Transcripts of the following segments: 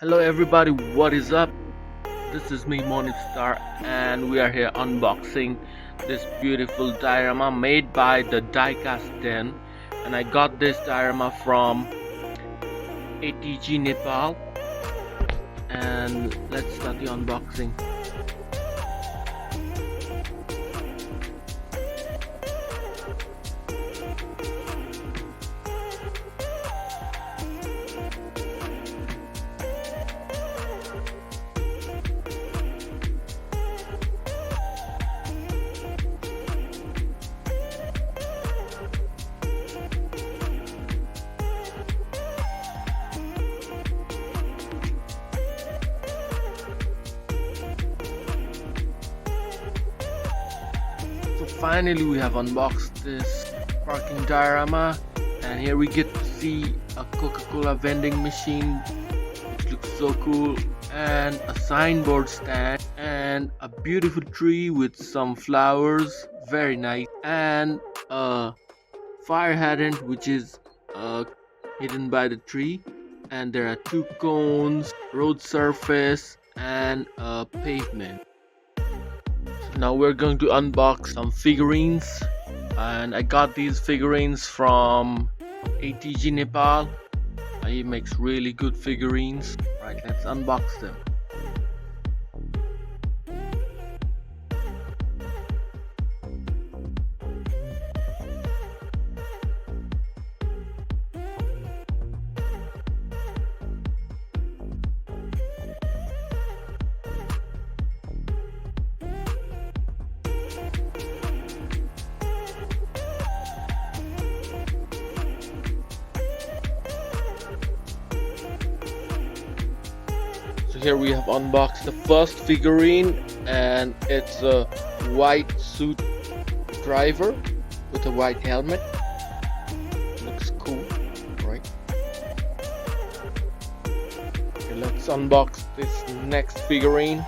Hello everybody, what is up? This is me, monibstar, and we are here unboxing this beautiful diorama made by the Diecast Den. And I got this diorama from ATG Nepal. And let's start the unboxing. So finally we have unboxed this parking diorama, and here we get to see a Coca-Cola vending machine which looks so cool, and a signboard stand, and a beautiful tree with some flowers, very nice, and a fire hydrant which is hidden by the tree, and there are two cones, road surface, and a pavement. Now we're going to unbox some figurines, and I got these figurines from ATG Nepal. He makes really good figurines. Right, let's unbox them. So here we have unboxed the first figurine, and it's a white suit driver with a white helmet. Looks cool, right? Okay, let's unbox this next figurine.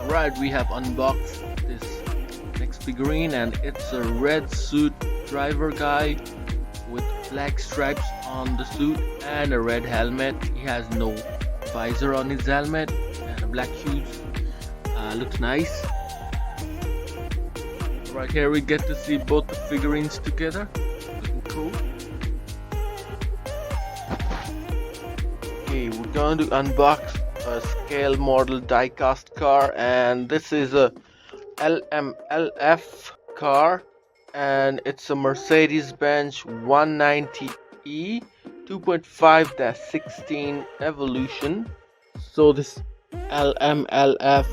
Right, we have unboxed this next figurine, and it's a red suit driver guy with black stripes on the suit and a red helmet. He has no visor on his helmet and black shoes. Looks nice. Right here we get to see both the figurines together. Looking cool. Okay, we're going to unbox a scale model die-cast car, and this is a LMLF car, and it's a Mercedes-Benz 190E 2.5-16 Evolution. So this LMLF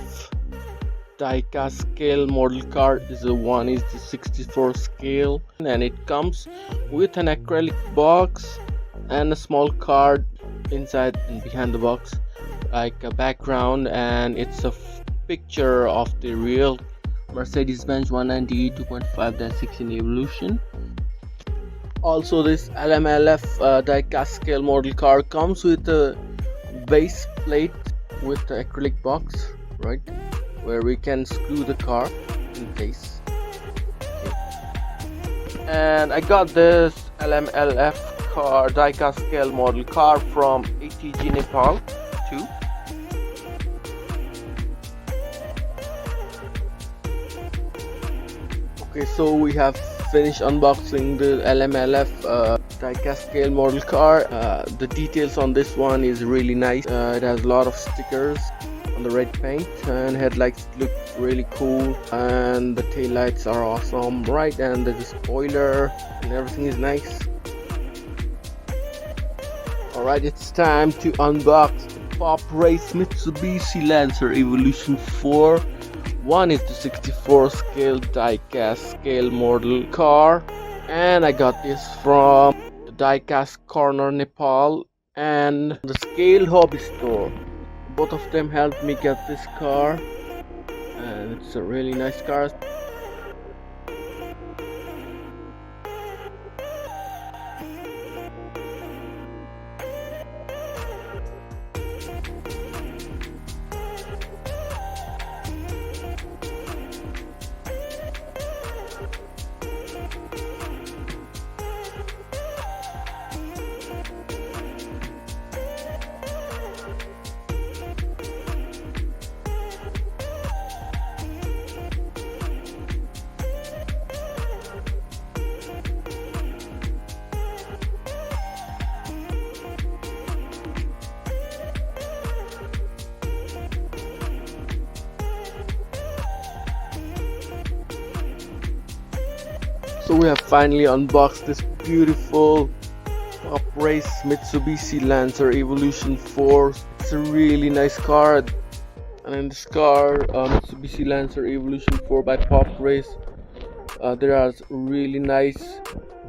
die-cast scale model car is a 1:64 scale, and it comes with an acrylic box and a small card inside and behind the box, like a background, and it's a picture of the real Mercedes-Benz 190E 2.5-16 Evolution. Also, this LMLF die-cast scale model car comes with a base plate with the acrylic box, right, where we can screw the car in place. Okay. And I got this LMLF car die-cast scale model car from ATG Nepal too. Okay, so we have finished unboxing the LMLF die-cast scale model car. The details on this one is really nice. It has a lot of stickers on the red paint, and headlights look really cool, and the tail lights are awesome, right? And there's a spoiler and everything is nice. Alright, it's time to unbox the Pop Race Mitsubishi Lancer Evolution 4. One is the 64 scale die-cast scale model car, and I got this from the Die-Cast Corner Nepal and the Scale Hobby Store. Both of them helped me get this car, and it's a really nice car. So we have finally unboxed this beautiful Pop Race Mitsubishi Lancer Evolution 4. It's a really nice car, and in this car, Mitsubishi Lancer Evolution 4 by Pop Race, there are really nice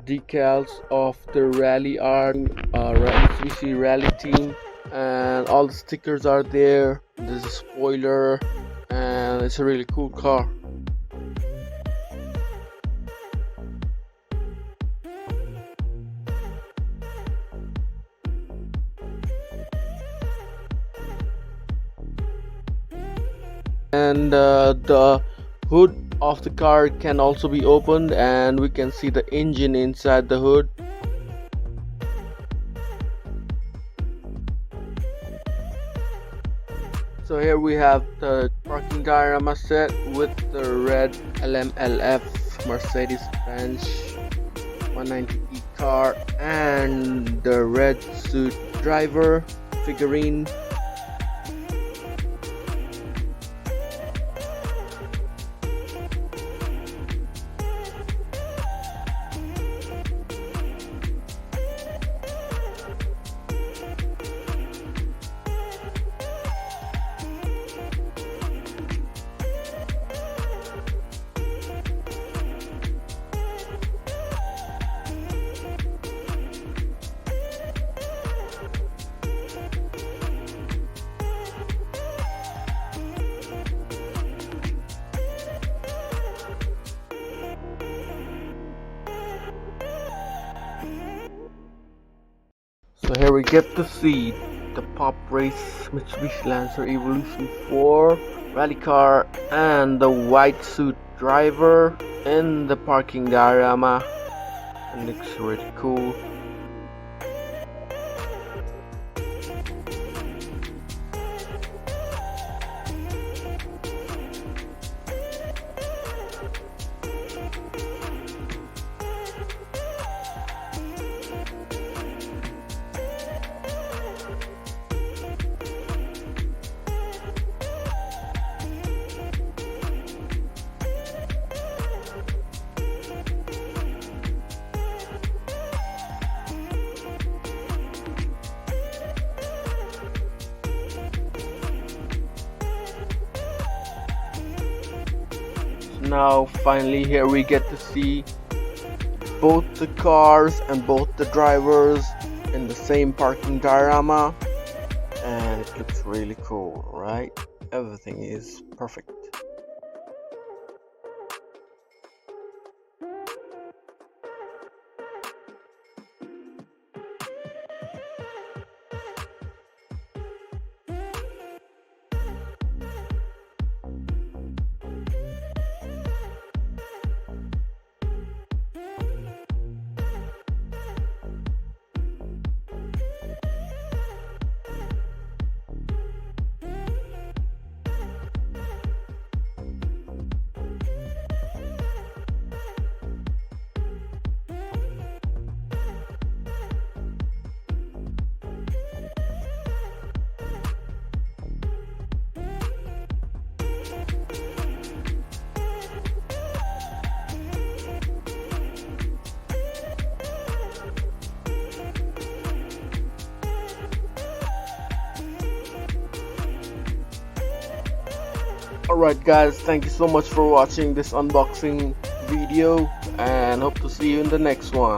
decals of the rally art, Mitsubishi rally team, and all the stickers are there. There's a spoiler, and it's a really cool car. And the hood of the car can also be opened, and we can see the engine inside the hood. So here we have the parking diorama set with the red LMLF Mercedes-Benz 190e car and the red suit driver figurine. So here we get to see the Pop Race Mitsubishi Lancer Evolution 4 rally car and the white suit driver in the parking diorama. It looks really cool. Now finally here we get to see both the cars and both the drivers in the same parking diorama, and it looks really cool, right? Everything is perfect. Alright guys, thank you so much for watching this unboxing video and hope to see you in the next one.